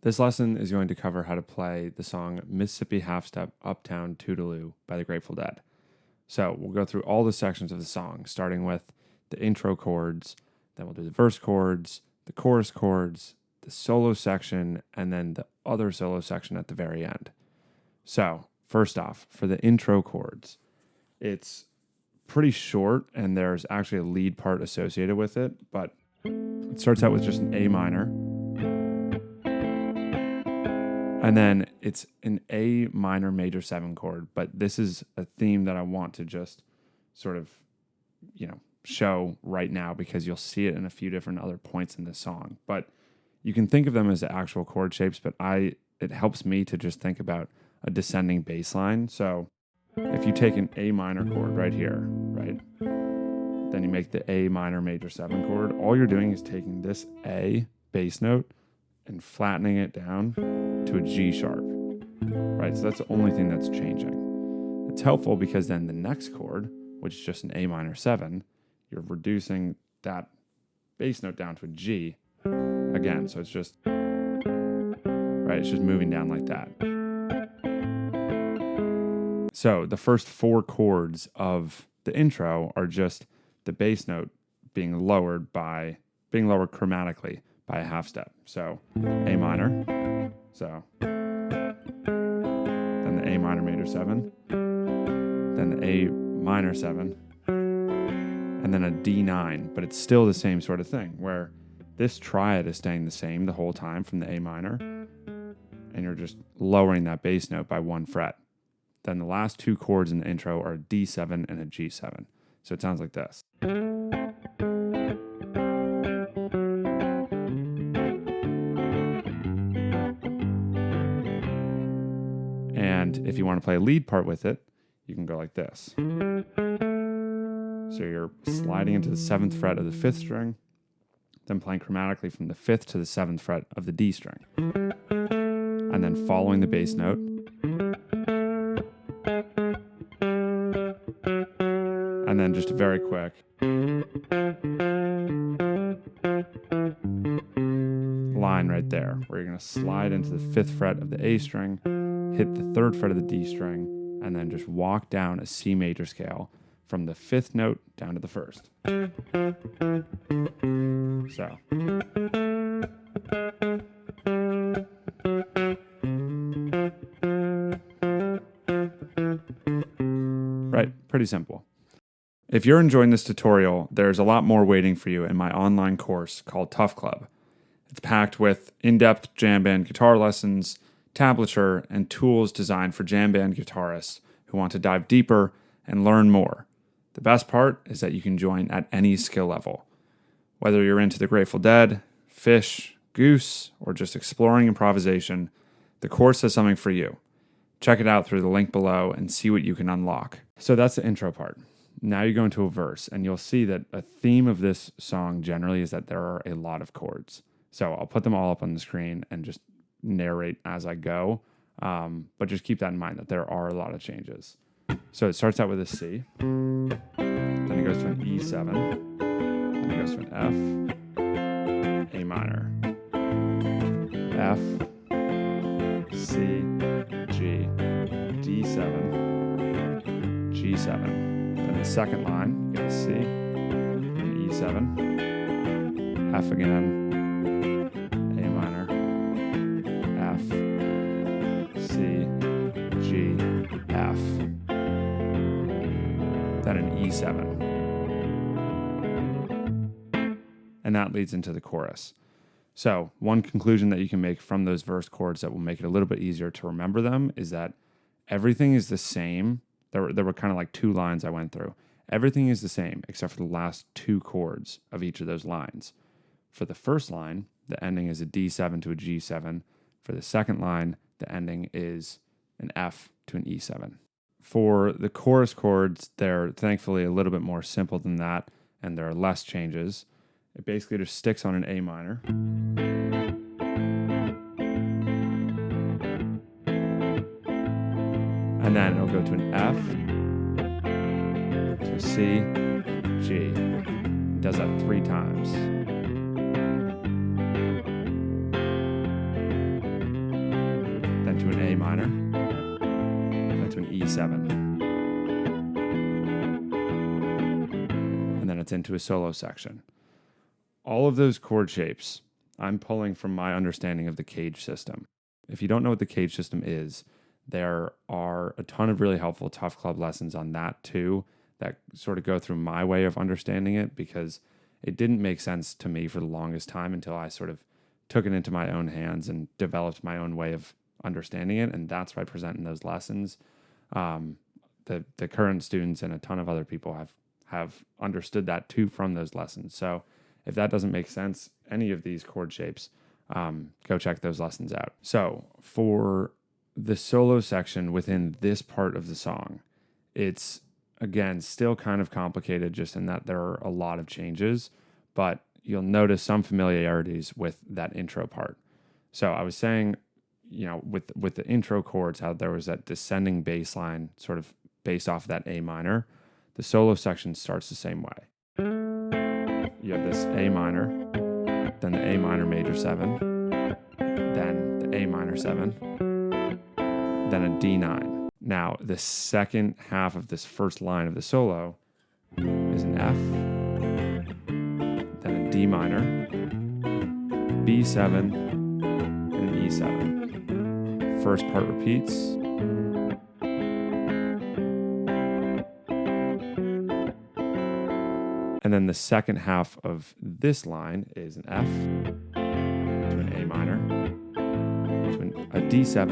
This lesson is going to cover how to play the song Mississippi Half Step Uptown Toodeloo by the Grateful Dead. So we'll go through all the sections of the song, starting with the intro chords, then we'll do the verse chords, the chorus chords, the solo section, and then the other solo section at the very end. So first off, for the intro chords, it's pretty short and there's actually a lead part associated with it, but it starts out with just an A minor. And then it's an A minor major 7 chord, but this is a theme that I want to just sort of, show right now because you'll see it in a few different other points in this song. But you can think of them as actual chord shapes, but it helps me to just think about a descending bass line. So if you take an A minor chord right here, right? Then you make the A minor major 7 chord. All you're doing is taking this A bass note and flattening it down to a G sharp, right? So that's the only thing that's changing. It's helpful because then the next chord, which is just an A minor 7, you're reducing that bass note down to a G again. So it's just, right, it's just moving down like that. So the first 4 chords of the intro are just the bass note being lowered chromatically by a half step. So A minor, so then the A minor major 7, then the A minor 7, and then a D9, but it's still the same sort of thing where this triad is staying the same the whole time from the A minor, and you're just lowering that bass note by 1 fret. Then the last 2 chords in the intro are a D7 and a G7. So it sounds like this. And if you want to play a lead part with it, you can go like this. So you're sliding into the 7th fret of the 5th string, then playing chromatically from the 5th to the 7th fret of the D string. And then following the bass note. And then just a very quick line right there, where you're going to slide into the 5th fret of the A string, hit the 3rd fret of the D string, and then just walk down a C major scale from the 5th note down to the 1st. So. Right, pretty simple. If you're enjoying this tutorial, there's a lot more waiting for you in my online course called Tough Club. It's packed with in-depth jam band guitar lessons, tablature, and tools designed for jam band guitarists who want to dive deeper and learn more. The best part is that you can join at any skill level. Whether you're into the Grateful Dead, Fish, Goose, or just exploring improvisation, the course has something for you. Check it out through the link below and see what you can unlock. So that's the intro part. Now you go into a verse, and you'll see that a theme of this song generally is that there are a lot of chords. So I'll put them all up on the screen and just narrate as I go, but just keep that in mind that there are a lot of changes. So it starts out with a C, then it goes to an E7, then it goes to an F, A minor, F, C, G, D7, G7. Then the second line, you get a C, an E7, F again, A minor, F, C, G, F. Then an E7. And that leads into the chorus. So one conclusion that you can make from those verse chords that will make it a little bit easier to remember them is that everything is the same. There were kind of like 2 lines I went through. Everything is the same except for the last 2 chords of each of those lines. For the first line, the ending is a D7 to a G7. For the second line, the ending is an F to an E7. For the chorus chords, they're thankfully a little bit more simple than that, and there are less changes. It basically just sticks on an A minor. And then it'll go to an F, to a C, G. It does that 3 times. then to an A minor, then to an E7. And then it's into a solo section. All of those chord shapes, I'm pulling from my understanding of the cage system. If you don't know what the cage system is, there are a ton of really helpful Tough Club lessons on that too that sort of go through my way of understanding it, because it didn't make sense to me for the longest time until I sort of took it into my own hands and developed my own way of understanding it. And that's by presenting those lessons. The current students and a ton of other people have understood that too from those lessons. So if that doesn't make sense, any of these chord shapes, go check those lessons out. So for the solo section within this part of the song, it's, again, still kind of complicated just in that there are a lot of changes, but you'll notice some familiarities with that intro part. So I was saying, with the intro chords, how there was that descending bass line sort of based off of that A minor. The solo section starts the same way. You have this A minor, then the A minor major 7, then the A minor 7, then a D9. Now, the second half of this first line of the solo is an F, then a D minor, B7, and an E7. First part repeats. And then the second half of this line is an F to an A minor, to a D7,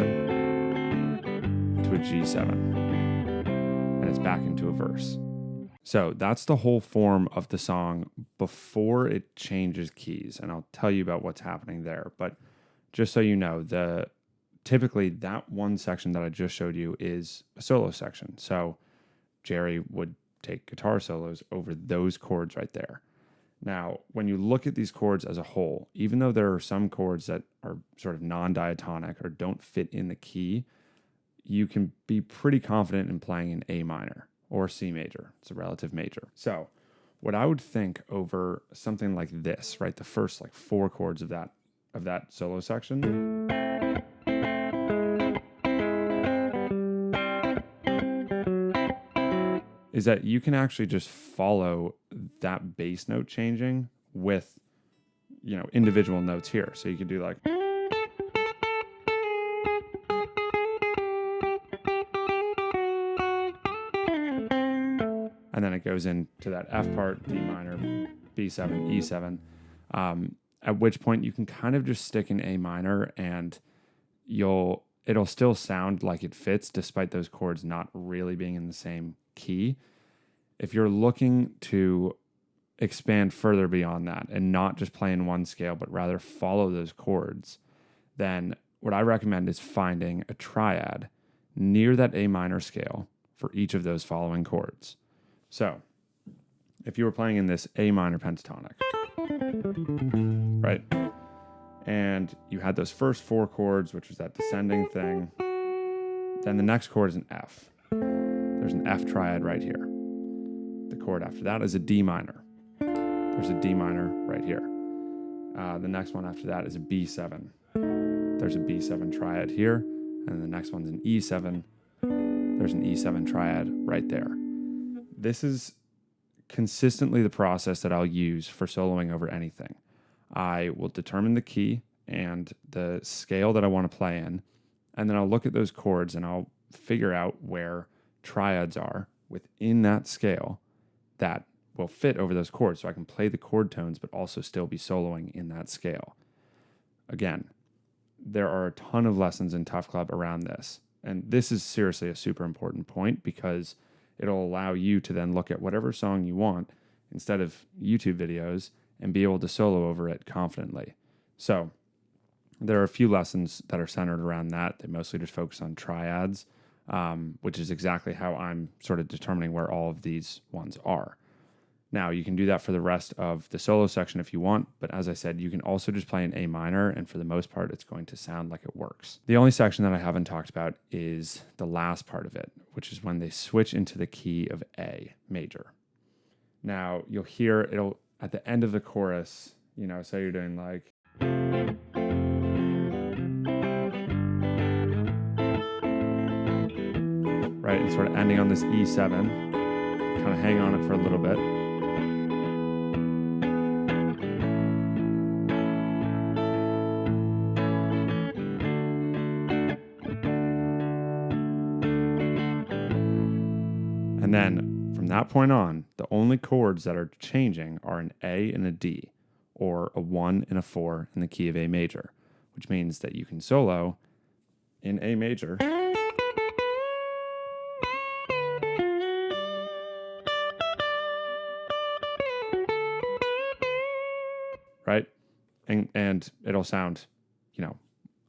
to a G7, and it's back into a verse. So that's the whole form of the song before it changes keys, and I'll tell you about what's happening there. But just so you know, typically that one section that I just showed you is a solo section. So Jerry would take guitar solos over those chords right there. Now, when you look at these chords as a whole, even though there are some chords that are sort of non-diatonic or don't fit in the key, you can be pretty confident in playing an A minor or C major. It's a relative major. So what I would think over something like this, right? The first like 4 chords of that solo section, is that you can actually just follow that bass note changing with, individual notes here. So you could do like, and then it goes into that F part, D minor, B7, E7, at which point you can kind of just stick in A minor and it'll still sound like it fits despite those chords not really being in the same key. If you're looking to expand further beyond that and not just play in one scale, but rather follow those chords, then what I recommend is finding a triad near that A minor scale for each of those following chords. So if you were playing in this A minor pentatonic, right? And you had those first 4 chords, which was that descending thing. Then the next chord is an F. There's an F triad right here. The chord after that is a D minor. There's a D minor right here. The next one after that is a B7. There's a B7 triad here. And the next one's an E7. There's an E7 triad right there. This is consistently the process that I'll use for soloing over anything. I will determine the key and the scale that I want to play in, and then I'll look at those chords and I'll figure out where triads are within that scale that will fit over those chords so I can play the chord tones but also still be soloing in that scale. Again, there are a ton of lessons in Tough Club around this, and this is seriously a super important point because it'll allow you to then look at whatever song you want instead of YouTube videos and be able to solo over it confidently. So there are a few lessons that are centered around that. They mostly just focus on triads, which is exactly how I'm sort of determining where all of these ones are. Now, you can do that for the rest of the solo section if you want, but as I said, you can also just play an A minor, and for the most part, it's going to sound like it works. The only section that I haven't talked about is the last part of it, which is when they switch into the key of A major. Now, you'll hear it'll, at the end of the chorus, say you're doing like, right? And sort of ending on this E7, kind of hang on it for a little bit. And then from that point on, the only chords that are changing are an A and a D, or a 1 and a 4 in the key of A major, which means that you can solo in A major, right? And it'll sound,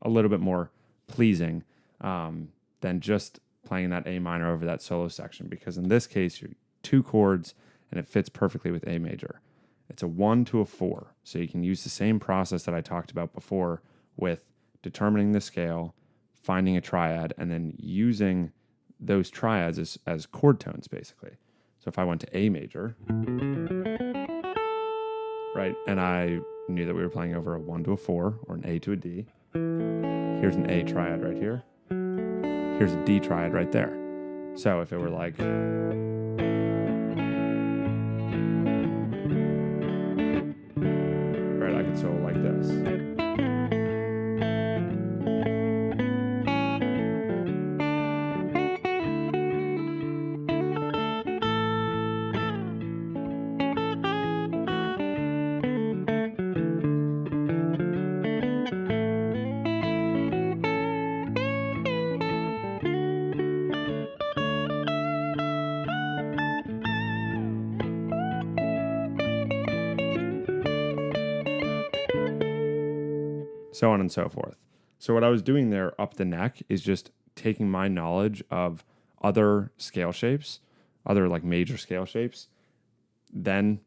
a little bit more pleasing than just playing that A minor over that solo section, because in this case, you're 2 chords and it fits perfectly with A major. It's a 1 to a 4, so you can use the same process that I talked about before with determining the scale, finding a triad, and then using those triads as chord tones, basically. So if I went to A major, right, and I knew that we were playing over a 1 to a 4 or an A to a D, here's an A triad right here. Here's a D triad right there. So if it were like, right, I could solo like this. So on and so forth. So what I was doing there up the neck is just taking my knowledge of other scale shapes, other like major scale shapes, then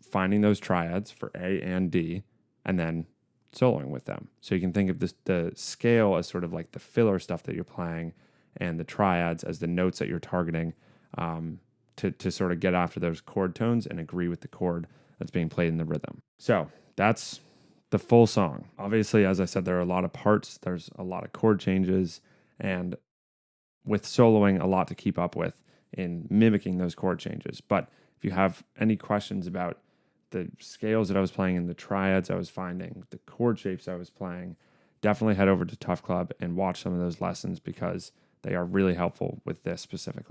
finding those triads for A and D, and then soloing with them. So you can think of the scale as sort of like the filler stuff that you're playing, and the triads as the notes that you're targeting to sort of get after those chord tones and agree with the chord that's being played in the rhythm. So that's the full song. Obviously, as I said, there are a lot of parts, there's a lot of chord changes, and with soloing, a lot to keep up with in mimicking those chord changes. But if you have any questions about the scales that I was playing and the triads I was finding, the chord shapes I was playing, definitely head over to Tough Club and watch some of those lessons, because they are really helpful with this specifically.